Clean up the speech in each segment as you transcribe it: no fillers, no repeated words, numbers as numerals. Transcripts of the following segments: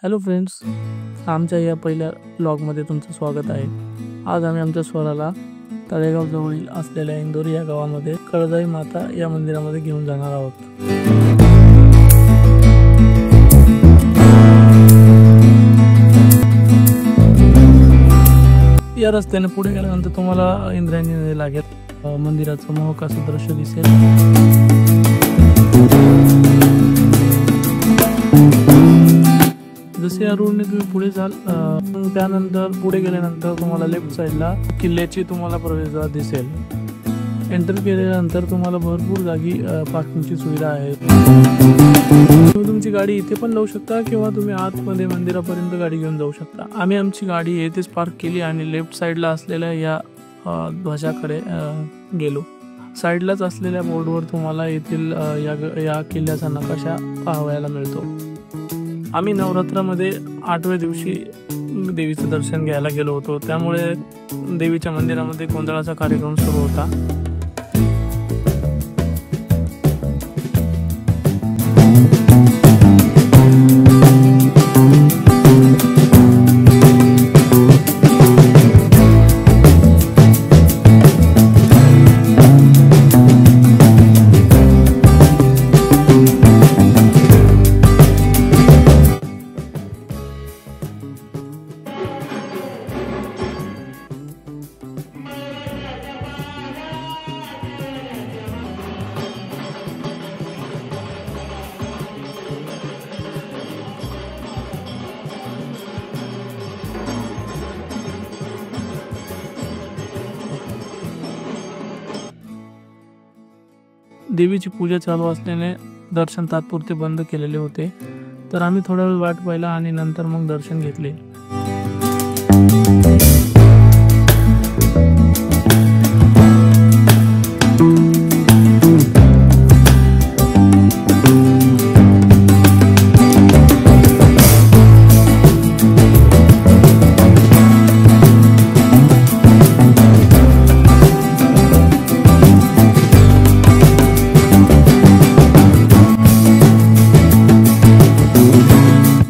Hello friends, आमच्या या पहिल्या ब्लॉगमध्ये तुमचं स्वागत आहे। आज आम्ही आमच्या स्वराला तळेगाव जवळील असलेल्या इंदोरी या गावामध्ये कळजाई माता या मंदिरामध्ये घेऊन जाणार आहोत। या रस्त्याने पुढे गेल्यानंतर तुम्हाला इंद्रायणी नदी लागेल मंदिराचं मोहक असं दृश्य दिसेल। जसे या रोडने तुम्ही पुढे जाल त्यानंतर पुढे गेल्यानंतर तुम्हाला लेफ्ट साइडला किल्ल्याची तुम्हाला प्रवेशद्वार दिसेल। एंटर केल्यानंतर तुम्हाला भरपूर जागी पार्किंगची सुविधा आहे। तुम्ही तुमची गाडी इथे पण लावू शकता किंवा तुम्ही आतमध्ये मंदिरापर्यंत गाडी घेऊन जाऊ शकता। आम्ही आमची गाडी येथेच पार्क केली आणि लेफ्ट साइडला असलेल्या या ध्वजाकडे गेलो। साइडलाच असलेल्या बोर्डवर तुम्हाला येथील या किल्ल्याचा नकाशा पाहायला मिळतो। आम्ही नवरात्रामध्ये 8व्या दिवशी देवीचं दर्शन घ्यायला गेलो होतो, त्यामुळे देवीच्या मंदिरामध्ये गोंधळाचा कार्यक्रम सुरू होता। देवीची पूजा चालू असल्याने दर्शन तात्पुरते बंद केलेले होते, तर आम्ही थोडा वेळ वाट पाहिला आणि नंतर मग दर्शन घेतले।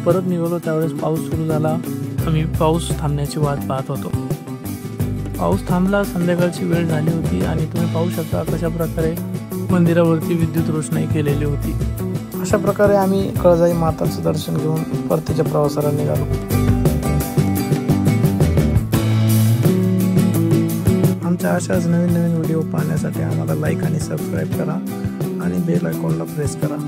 परत निघालो त्यावेळेस पाऊस सुरू झाला। आम्ही पाऊस थांबण्याची वाट पाहत होतो। पाऊस थांबला, संध्याकाळची वेळ झाली होती आणि तुम्ही पाहू शकता कशा प्रकारे मंदिरावरती विद्युत रोषणाई केलेली होती। अशा प्रकारे आम्ही कळजाई माताचं दर्शन घेऊन परतीच्या प्रवासाला निघालो। आमच्या अशाच नवीन व्हिडिओ पाहण्यासाठी आम्हाला लाईक आणि सबस्क्राईब करा आणि बेल आयकॉनला प्रेस करा।